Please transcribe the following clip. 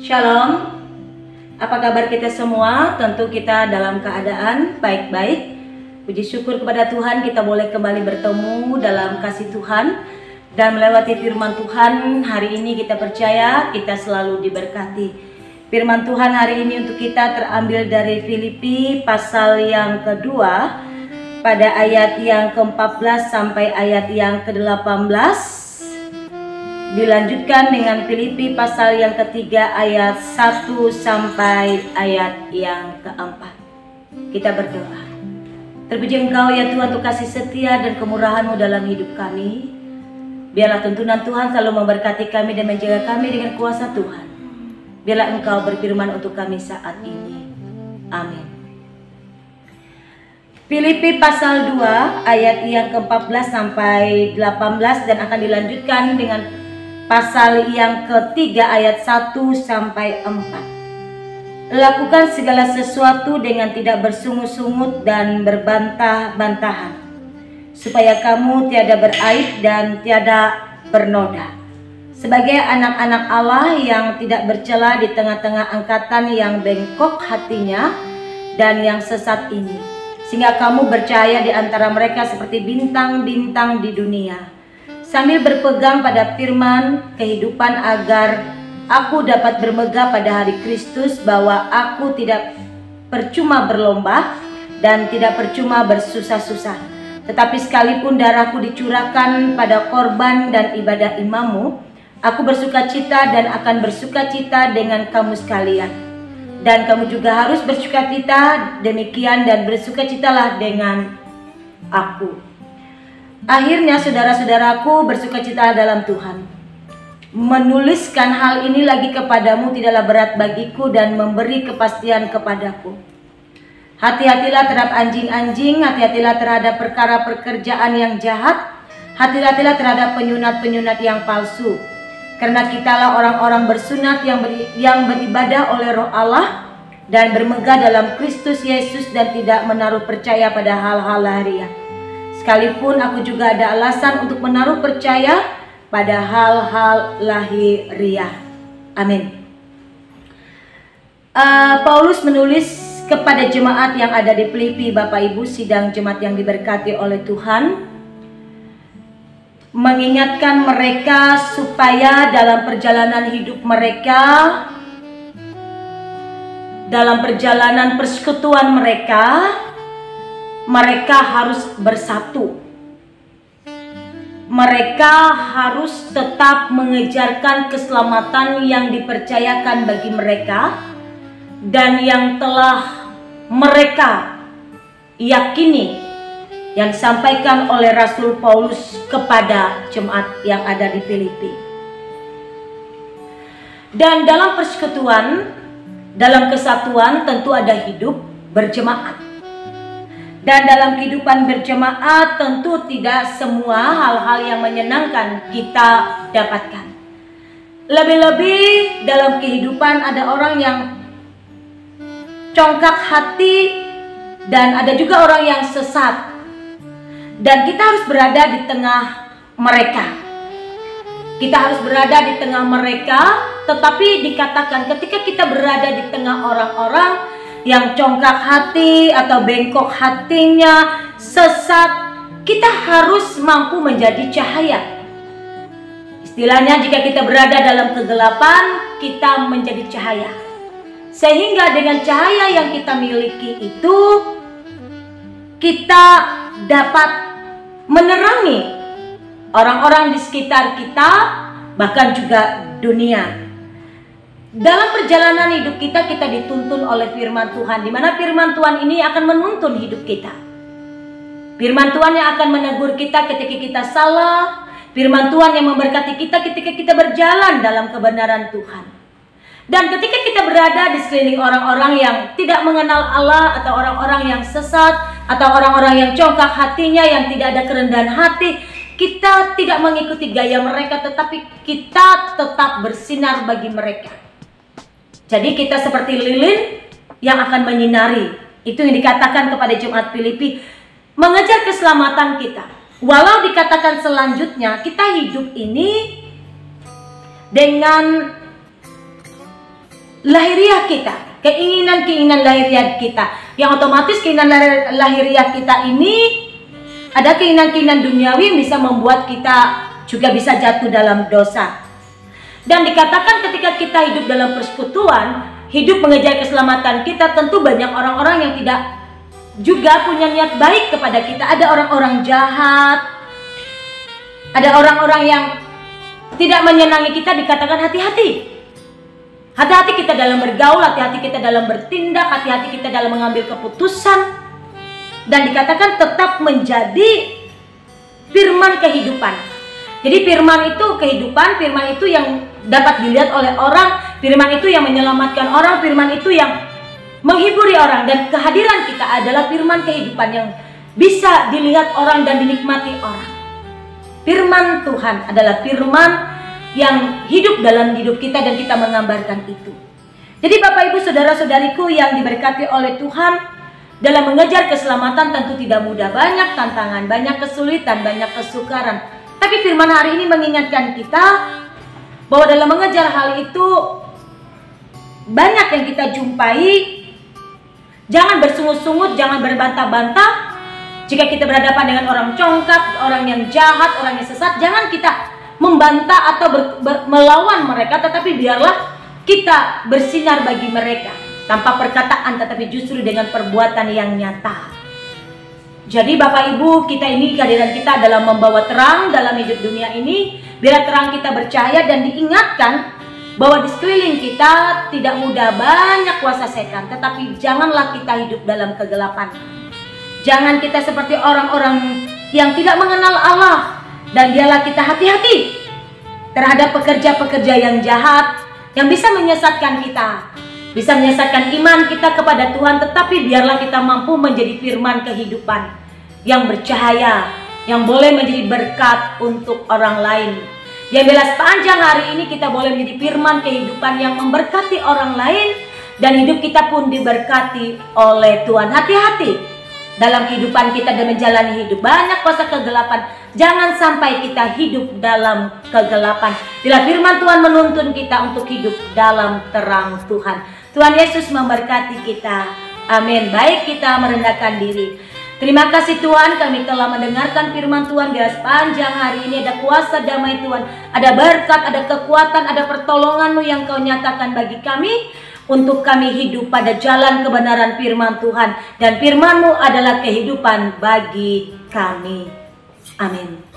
Shalom, apa kabar kita semua? Tentu kita dalam keadaan baik-baik. Puji syukur kepada Tuhan kita boleh kembali bertemu dalam kasih Tuhan dan melewati firman Tuhan. Hari ini kita percaya kita selalu diberkati. Firman Tuhan hari ini untuk kita terambil dari Filipi pasal yang kedua pada ayat yang ke-14 sampai ayat yang ke-18. Dilanjutkan dengan Filipi pasal yang ketiga ayat 1 sampai ayat yang ke-4. Kita berdoa. Terpuji Engkau ya Tuhan untuk kasih setia dan kemurahan-Mu dalam hidup kami. Biarlah tuntunan Tuhan selalu memberkati kami dan menjaga kami dengan kuasa Tuhan. Biarlah Engkau berfirman untuk kami saat ini. Amin. Filipi pasal 2 ayat yang ke-14 sampai 18 dan akan dilanjutkan dengan pasal yang ketiga ayat 1 sampai 4. Lakukan segala sesuatu dengan tidak bersungut-sungut dan berbantah-bantahan, supaya kamu tiada beraib dan tiada bernoda, sebagai anak-anak Allah yang tidak bercela di tengah-tengah angkatan yang bengkok hatinya dan yang sesat ini, sehingga kamu bercahaya di antara mereka seperti bintang-bintang di dunia, sambil berpegang pada firman kehidupan, agar aku dapat bermegah pada hari Kristus, bahwa aku tidak percuma berlomba dan tidak percuma bersusah-susah, tetapi sekalipun darahku dicurahkan pada korban dan ibadah imammu, aku bersukacita dan akan bersukacita dengan kamu sekalian. Dan kamu juga harus bersukacita demikian dan bersukacitalah dengan aku. Akhirnya saudara-saudaraku, bersukacita dalam Tuhan. Menuliskan hal ini lagi kepadamu tidaklah berat bagiku dan memberi kepastian kepadaku. Hati-hatilah terhadap anjing-anjing, hati-hatilah terhadap perkara pekerjaan yang jahat, hati-hatilah terhadap penyunat-penyunat yang palsu. Karena kitalah orang-orang bersunat yang beribadah oleh Roh Allah dan bermegah dalam Kristus Yesus dan tidak menaruh percaya pada hal-hal lahiriah. Sekalipun aku juga ada alasan untuk menaruh percaya pada hal-hal lahiriah. Amin. Paulus menulis kepada jemaat yang ada di Filipi, Bapak Ibu sidang jemaat yang diberkati oleh Tuhan, mengingatkan mereka supaya dalam perjalanan hidup mereka, dalam perjalanan persekutuan mereka harus bersatu. Mereka harus tetap mengejarkan keselamatan yang dipercayakan bagi mereka dan yang telah mereka yakini, yang disampaikan oleh Rasul Paulus kepada jemaat yang ada di Filipi. Dan dalam persekutuan, dalam kesatuan tentu ada hidup berjemaat. Dan dalam kehidupan berjemaat tentu tidak semua hal-hal yang menyenangkan kita dapatkan. Lebih-lebih dalam kehidupan ada orang yang congkak hati dan ada juga orang yang sesat. Dan kita harus berada di tengah mereka. Kita harus berada di tengah mereka, tetapi dikatakan ketika kita berada di tengah orang-orang yang congkak hati atau bengkok hatinya, sesat, kita harus mampu menjadi cahaya. Istilahnya, jika kita berada dalam kegelapan, kita menjadi cahaya. Sehingga dengan cahaya yang kita miliki itu, kita dapat menerangi orang-orang di sekitar kita, bahkan juga dunia. Dalam perjalanan hidup kita dituntun oleh firman Tuhan, di mana firman Tuhan ini akan menuntun hidup kita. Firman Tuhan yang akan menegur kita ketika kita salah, firman Tuhan yang memberkati kita ketika kita berjalan dalam kebenaran Tuhan. Dan ketika kita berada di sekeliling orang-orang yang tidak mengenal Allah, atau orang-orang yang sesat, atau orang-orang yang congkak hatinya, yang tidak ada kerendahan hati, kita tidak mengikuti gaya mereka, tetapi kita tetap bersinar bagi mereka. Jadi kita seperti lilin yang akan menyinari. Itu yang dikatakan kepada jemaat Filipi, mengejar keselamatan kita. Walau dikatakan selanjutnya kita hidup ini dengan lahiriah kita, keinginan-keinginan lahiriah kita, yang otomatis keinginan lahiriah kita ini ada keinginan-keinginan duniawi yang bisa membuat kita juga bisa jatuh dalam dosa. Dan dikatakan ketika kita hidup dalam persekutuan, hidup mengejar keselamatan kita, tentu banyak orang-orang yang tidak juga punya niat baik kepada kita. Ada orang-orang jahat, ada orang-orang yang tidak menyenangi kita. Dikatakan hati-hati. Hati-hati kita dalam bergaul, hati-hati kita dalam bertindak, hati-hati kita dalam mengambil keputusan. Dan dikatakan tetap menjadi firman kehidupan. Jadi firman itu kehidupan, firman itu yang dapat dilihat oleh orang, firman itu yang menyelamatkan orang, firman itu yang menghiburi orang. Dan kehadiran kita adalah firman kehidupan yang bisa dilihat orang dan dinikmati orang. Firman Tuhan adalah firman yang hidup dalam hidup kita dan kita menggambarkan itu. Jadi Bapak Ibu saudara-saudariku yang diberkati oleh Tuhan, dalam mengejar keselamatan tentu tidak mudah, banyak tantangan, banyak kesulitan, banyak kesukaran. Tapi firman hari ini mengingatkan kita bahwa dalam mengejar hal itu banyak yang kita jumpai. Jangan bersungut-sungut, jangan berbantah-bantah. Jika kita berhadapan dengan orang congkak, orang yang jahat, orang yang sesat, jangan kita membantah atau melawan mereka, tetapi biarlah kita bersinar bagi mereka tanpa perkataan, tetapi justru dengan perbuatan yang nyata. Jadi Bapak Ibu, kita ini kehadiran kita adalah membawa terang dalam hidup dunia ini. Biar terang kita bercahaya dan diingatkan bahwa di sekeliling kita tidak mudah, banyak kuasa setan, tetapi janganlah kita hidup dalam kegelapan. Jangan kita seperti orang-orang yang tidak mengenal Allah. Dan biarlah kita hati-hati terhadap pekerja-pekerja yang jahat, yang bisa menyesatkan kita, bisa menyesatkan iman kita kepada Tuhan. Tetapi biarlah kita mampu menjadi firman kehidupan yang bercahaya, yang boleh menjadi berkat untuk orang lain. Yang bila sepanjang hari ini kita boleh menjadi firman kehidupan yang memberkati orang lain, dan hidup kita pun diberkati oleh Tuhan. Hati-hati dalam kehidupan kita dan menjalani hidup. Banyak kuasa kegelapan, jangan sampai kita hidup dalam kegelapan. Bila firman Tuhan menuntun kita untuk hidup dalam terang Tuhan. Tuhan Yesus memberkati kita. Amin. Baik, kita merendahkan diri. Terima kasih Tuhan, kami telah mendengarkan firman Tuhan. Biar sepanjang hari ini ada kuasa damai Tuhan, ada berkat, ada kekuatan, ada pertolongan-Mu yang Kau nyatakan bagi kami, untuk kami hidup pada jalan kebenaran firman Tuhan. Dan firman-Mu adalah kehidupan bagi kami. Amin.